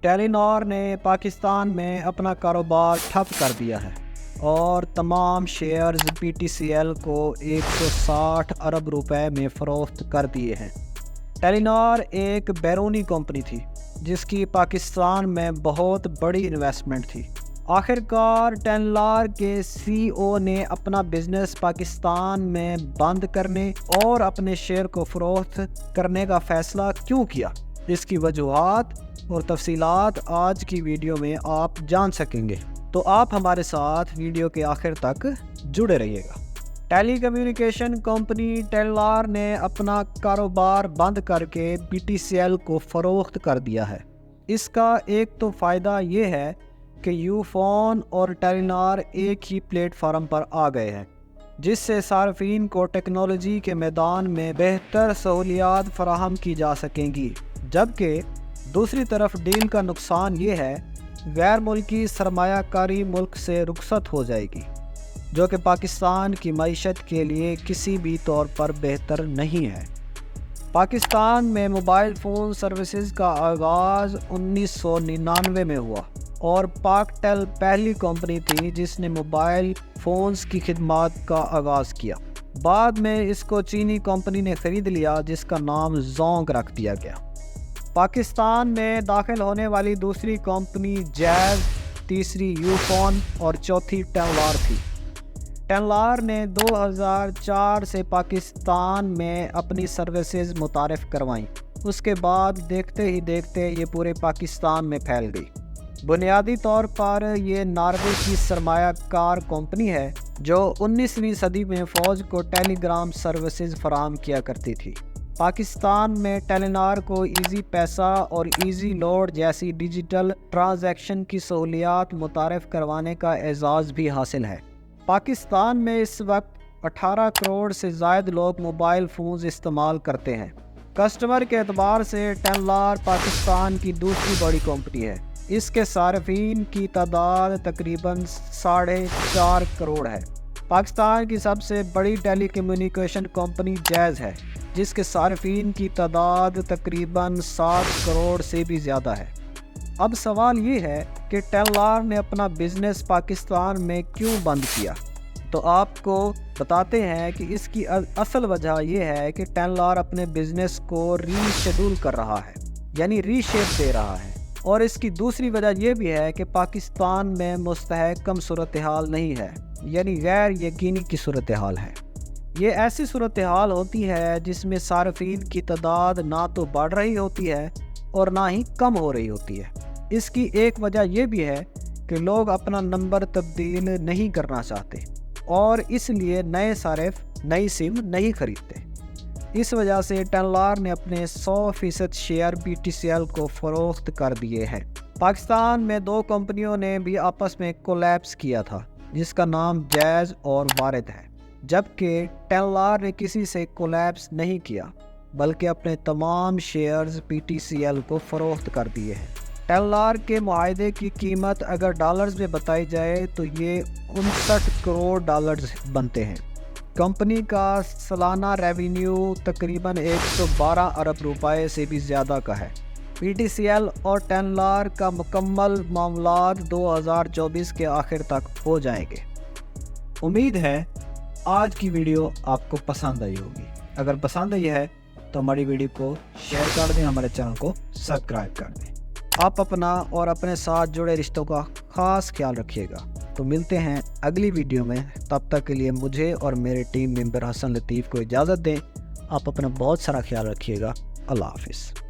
ٹیلی نار نے پاکستان میں اپنا کاروبار ٹھپ کر دیا ہے اور تمام shares P T C L کو 160 ارب روپے میں فروخت کر دیے ہیں۔ ٹیلی نار ایک بیرونی کمپنی تھی جس کی پاکستان میں بہت بڑی انویسٹمنٹ تھی۔ آخر کار ٹیلی نار کے سی او نے اپنا بزنس پاکستان میں بند کرنے اور اپنے شیئر کو فروخت کرنے کا فیصلہ کیوں کیا؟ اس کی وجوہات اور تفصیلات آج کی ویڈیو میں آپ جان سکیں گے، تو آپ ہمارے ساتھ ویڈیو کے آخر تک جڑے رہیے گا۔ ٹیلی کمیونیکیشن کمپنی ٹیلی نار نے اپنا کاروبار بند کر کے پی ٹی سی ایل کو فروخت کر دیا ہے۔ اس کا ایک تو فائدہ یہ ہے کہ یو فون اور ٹیلی نار ایک ہی پلیٹ فارم پر آ گئے ہیں، جس سے صارفین کو ٹیکنالوجی کے میدان میں بہتر سہولیات فراہم کی جا سکیں گی، جبکہ دوسری طرف ڈیل کا نقصان یہ ہے غیر ملکی سرمایہ کاری ملک سے رخصت ہو جائے گی، جو کہ پاکستان کی معیشت کے لیے کسی بھی طور پر بہتر نہیں ہے۔ پاکستان میں موبائل فون سروسز کا آغاز 1999 میں ہوا اور پاک ٹیل پہلی کمپنی تھی جس نے موبائل فونز کی خدمات کا آغاز کیا۔ بعد میں اس کو چینی کمپنی نے خرید لیا جس کا نام زونگ رکھ دیا گیا۔ پاکستان میں داخل ہونے والی دوسری کمپنی جیز، تیسری یو فون اور چوتھی ٹیلی نار تھی۔ ٹیلی نار نے 2004 سے پاکستان میں اپنی سروسز متعارف کروائیں۔ اس کے بعد دیکھتے ہی دیکھتے یہ پورے پاکستان میں پھیل گئی۔ بنیادی طور پر یہ ناروے کی سرمایہ کار کمپنی ہے جو 19ویں صدی میں فوج کو ٹیلی گرام سروسز فراہم کیا کرتی تھی۔ پاکستان میں ٹیلی نار کو ایزی پیسہ اور ایزی لوڈ جیسی ڈیجیٹل ٹرانزیکشن کی سہولیات متعارف کروانے کا اعزاز بھی حاصل ہے۔ پاکستان میں اس وقت 18 کروڑ سے زائد لوگ موبائل فونز استعمال کرتے ہیں۔ کسٹمر کے اعتبار سے ٹیلی نار پاکستان کی دوسری بڑی کمپنی ہے۔ اس کے صارفین کی تعداد تقریباً 4.5 کروڑ ہے۔ پاکستان کی سب سے بڑی ٹیلی کمیونیکیشن کمپنی جیز ہے جس کے صارفین کی تعداد تقریباً 7 کروڑ سے بھی زیادہ ہے۔ اب سوال یہ ہے کہ ٹیلی نار نے اپنا بزنس پاکستان میں کیوں بند کیا؟ تو آپ کو بتاتے ہیں کہ اس کی اصل وجہ یہ ہے کہ ٹیلی نار اپنے بزنس کو ری شیڈول کر رہا ہے، یعنی ری شیپ دے رہا ہے، اور اس کی دوسری وجہ یہ بھی ہے کہ پاکستان میں مستحکم صورتحال نہیں ہے، یعنی غیر یقینی کی صورتحال ہے۔ یہ ایسی صورتحال ہوتی ہے جس میں صارفین کی تعداد نہ تو بڑھ رہی ہوتی ہے اور نہ ہی کم ہو رہی ہوتی ہے۔ اس کی ایک وجہ یہ بھی ہے کہ لوگ اپنا نمبر تبدیل نہیں کرنا چاہتے اور اس لیے نئے صارف نئی سم نہیں خریدتے۔ اس وجہ سے ٹیلی نار نے اپنے 100% share P T C L کو فروخت کر دیے ہیں۔ پاکستان میں 2 کمپنیوں نے بھی آپس میں کولیپس کیا تھا جس کا نام جیز اور وارد ہے، جبکہ ٹیلی نار نے کسی سے کولیپس نہیں کیا بلکہ اپنے تمام shares P T C L کو فروخت کر دیے ہیں۔ ٹیلی نار کے معاہدے کی قیمت اگر ڈالرز میں بتائی جائے تو یہ 59 کروڑ ڈالرز بنتے ہیں۔ کمپنی کا سالانہ ریونیو تقریباً 112 ارب روپے سے بھی زیادہ کا ہے۔ پی ٹی سی ایل اور ٹیلی نار کا مکمل معاملات 2024 کے آخر تک ہو جائیں گے۔ امید ہے آج کی ویڈیو آپ کو پسند آئی ہوگی۔ اگر پسند آئی ہے تو ہماری ویڈیو کو شیئر کر دیں، ہمارے چینل کو سبسکرائب کر دیں۔ آپ اپنا اور اپنے ساتھ جڑے رشتوں کا خاص خیال رکھیے گا۔ تو ملتے ہیں اگلی ویڈیو میں، تب تک کے لیے مجھے اور میرے ٹیم ممبر حسن لطیف کو اجازت دیں۔ آپ اپنا بہت سارا خیال رکھیے گا۔ اللہ حافظ۔